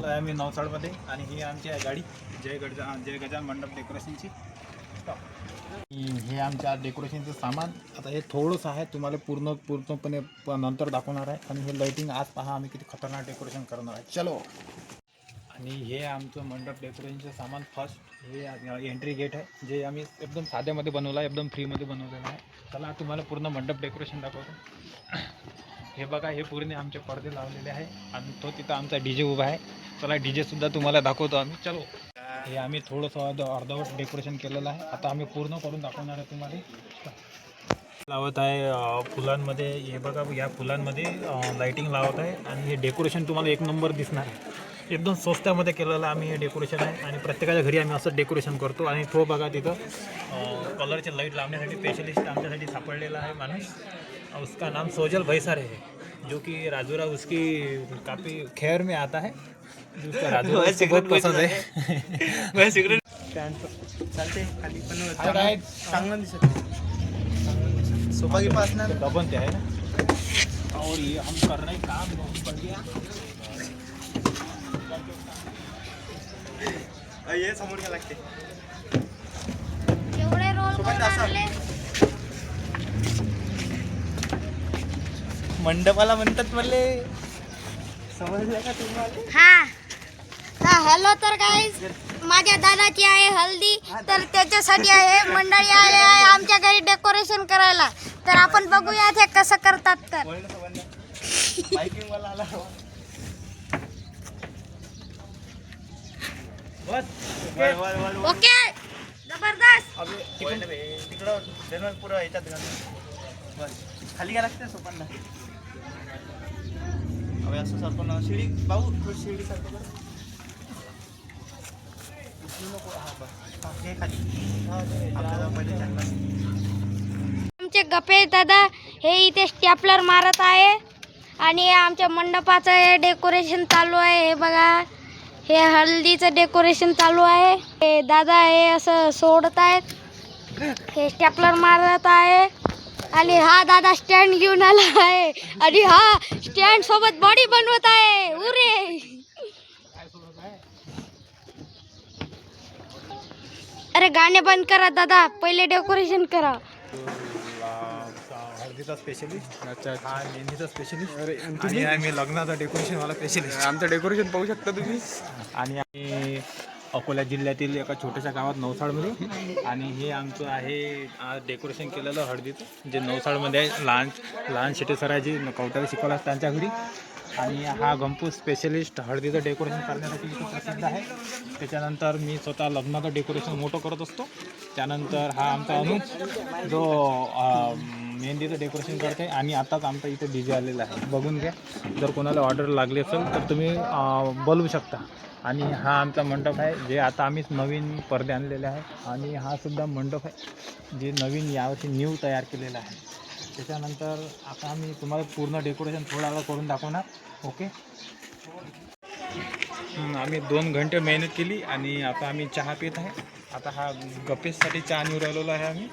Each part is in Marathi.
आलेलो आहे मी नवसाडमध्ये आणि ही आमची आहे गाडी जय गजानन मंडप डेकोरेशनची. हे आमच्या डेकोरेशनचं सामान. आता हे थोडंसं आहे, तुम्हाला पूर्णपणे नंतर दाखवणार आहे. आणि हे लाईटिंग आज पहा आम्ही किती खतरनाक डेकोरेशन करणार आहे. चलो. आणि हे आमचं मंडप डेकोरेशनचं सामान. फर्स्ट हे एंट्री गेट आहे, जे आम्ही एकदम साध्यामध्ये बनवलं आहे, एकदम फ्रीमध्ये बनवलेलं आहे. चला तुम्हाला पूर्ण मंडप डेकोरेशन दाखवतो. हे बघा, हे पूर्ण आमचे पडदे लावलेले आहे आणि तो तिथं आमचा डीजे उभा आहे. चला डीजेसुद्धा तुम्हाला दाखवतो आम्ही. चलो. हे आम्ही थोडंसं अर्धवट डेकोरेशन केलेलं आहे. आता आम्ही पूर्ण करून दाखवणार आहे तुम्हाला. लावत आहे फुलांमध्ये. हे बघा, या फुलांमध्ये लाईटिंग लावत आहे आणि हे डेकोरेशन तुम्हाला एक नंबर दिसणार आहे. एकदम स्वस्तामध्ये केलेलं आम्ही हे डेकोरेशन आहे आणि प्रत्येकाच्या घरी आम्ही असं डेकोरेशन करतो. आणि तो बघा तिथं कलरचे लाईट लावण्यासाठी स्पेशलिस्ट आमच्यासाठी सापडलेला आहे माणूस. उसका नाम सोजल भैसार है, जो कि राजूरा उसकी काफ़ी खैर में आता है. उसका राजूरा उसको बहुत पसंद है. मैं सिगरेट चालते खाली पण काय चांगलं दिसत सोफा के पास ना दबन ते है ना. और ये हम कर रहे काम बहुत बढ़िया. ये समोर घ्या लागते एवढे रोल मंडपाला म्हणतात मले. समजलं का तुम्हाला? हा हॅलो. तर गाईज, माझ्या दादाची आहे हल्दी, तर त्याच्यासाठी आहे मंडळी आले आहे आमच्या घरी डेकोरेशन करायला. तर आपण बघूया ते कसं करतात. तर ओके, जबरदस्त. तिकडं पुरं याच्यात बस खाली घ्या लागते सोपांना. अबे असं सरपण शिडी भाऊ, शिडी सारखं बरं. आमचे गपे दादा हे इथे स्टॅपलर मारत आहे आणि आमच्या मंडपाचं हे डेकोरेशन चालू आहे. हे बघा, हे हळदीचं डेकोरेशन चालू आहे. हे दादा हे असं सोडत आहेत, हे स्टॅपलर मारत आहे. आणि हा दादा स्टँड घेऊन आला आहे आणि हा स्टँड सोबत बॉडी बनवत आहे. उरे, अरे गाणे बंद करा दादा, पहिले डेकोरेशन करा. हळदीचा स्पेशलिस्ट. अच्छा. हा मेहंदीचा स्पेशलिस्ट. आणि आम्ही लग्नाचा डेकोरेशनवाला स्पेशलिस्ट. आमचं डेकोरेशन पाहू शकता तुम्ही. आणि आम्ही अकोला जिल्ह्यातील एका छोट्याशा गावात नवसाडमध्ये. आणि हे आमचं आहे डेकोरेशन केलेलं हळदीचं, जे नवसाडमध्ये आहे. लहान शेटे सराजी कवट्याला शिकवला त्यांच्या घरी. आणि हा गंपू स्पेशलिस्ट हळदीचं डेकोरेशन करण्यासाठी इथे प्रसिद्ध आहे. त्याच्यानंतर मी स्वतः लग्नाचं डेकोरेशन मोठं करत असतो. त्यानंतर हा आमचा अनुज, जो मेहंदीचं डेकोरेशन करते. आणि आताच आमचा इथे डीजे आलेला आहे, बघून घ्या. जर कोणाला ऑर्डर लागली असेल तर तुम्ही बोलवू शकता. आणि हा आमचा मंडप आहे, जे आता आम्हीच नवीन पडदे आणलेले आहे. आणि हा सुद्धा मंडप आहे, जे नवीन यावर्षी न्यू तयार केलेला आहे. त्याच्यानंतर आता आम्ही तुम्हाला पूर्ण डेकोरेशन थोडा वेळ करून दाखवणार. ओके. आम्ही 2 घंटे मेहनत केली आणि आता आम्ही चहा पित आहे. आता हा गपेशसाठी चहा निवडलेला आहे आम्ही.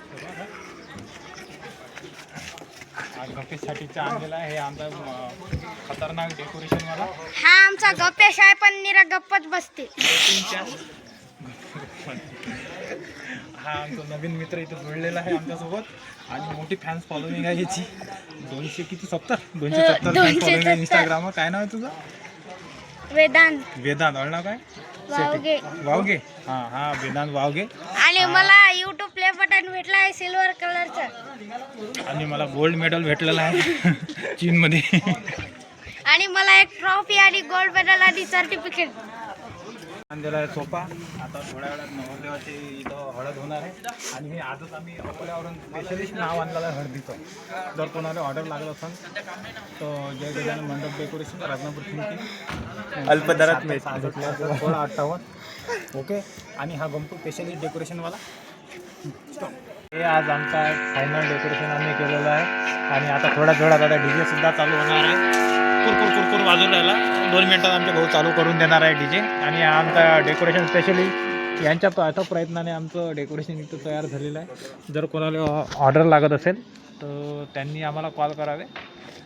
गपेशसाठी चहा आणलेला आहे. हे आमचा खतरनाक डेकोरेशनवाला. हा आमचा गपेश आहे, पण निरा गप्पच बसते. हा आमचा नवीन मित्र इथे जोडलेला आहे आमच्यासोबत. आणि मोठी फॅन्स फॉलोइंग आहे याची. 270 फॅन्स फॉलोइंग आहे इंस्टाग्रामवर. काय नाव आहे तुझं? वेदांत. अळनाव काय? वावगे. हा वेदांत वावगे. आणि मला युट्यूब प्ले बटन भेटला आहे सिल्वर कलरचं. आणि मला गोल्ड मेडल भेटलेलं आहे चीनमध्ये. आणि मला एक ट्रॉफी आणि गोल्ड मेडल आणि सर्टिफिकेट आणलेला आहे सोफा. आता थोड्या वेळात नवरदेवाची इथं हळद होणार आहे. आणि हे आजच आम्ही अकोल्यावरून स्पेशलिस्ट नाव आणलेलं आहे हळदीचं. जर कोणाला ऑर्डर लागलं असेल तर जय गजानन मंडप डेकोरेशन, राजनापूर खिंकी, अल्पदरात भेटला 58. ओके. आणि हा गंपू स्पेशलिस्ट डेकोरेशनवाला. हे आज आमचा फायनल डेकोरेशन आम्ही केलेलं आहे. आणि आता थोड्या वेळात आता डीजे सुद्धा चालू होणार आहे. कुरकुर वाजून राहिला. 2 मिनिटात आमचे भाऊ चालू करून देणार आहे डीजे. आणि आमचा डेकोरेशन स्पेशली यांच्या आता प्रयत्नाने आमचं डेकोरेशन इथं तयार झालेलं आहे. जर कोणाला ऑर्डर लागत असेल तर त्यांनी आम्हाला कॉल करावे.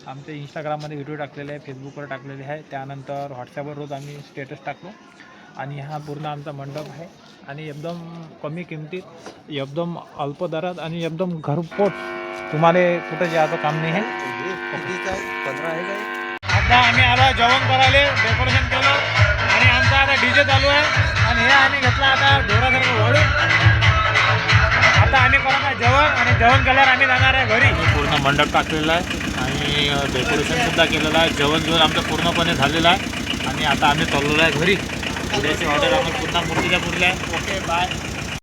आमच्या इंस्टाग्राममध्ये व्हिडिओ टाकलेले आहे, फेसबुकवर टाकलेले आहे, त्यानंतर व्हॉट्सॲपवर रोज आम्ही स्टेटस टाकतो. आणि हा पूर्ण आमचा मंडप आहे आणि एकदम कमी किमतीत, एकदम अल्प दरात आणि एकदम घरपोच, तुम्हाला कुठं जायचं काम नाही आहे. आता आम्ही आला जेवण करायला, डेकोरेशन केलं आणि आमचा आता डीजे चालू आहे आणि हे आम्ही घेतला आता ढोरासारखं वळून. आता आम्ही करत आहे जेवण आणि जेवण केल्यावर आम्ही जाणार आहे घरी. पूर्ण मंडप टाकलेला आहे आणि डेकोरेशनसुद्धा केलेलं आहे. जेवण घेऊन आमचं पूर्णपणे झालेलं आहे आणि आता आम्ही चाललेलो आहे घरी. उद्याची ऑर्डर आम्हाला पुन्हा मूर्तीच्या पुरल्या आहे. Okay bye.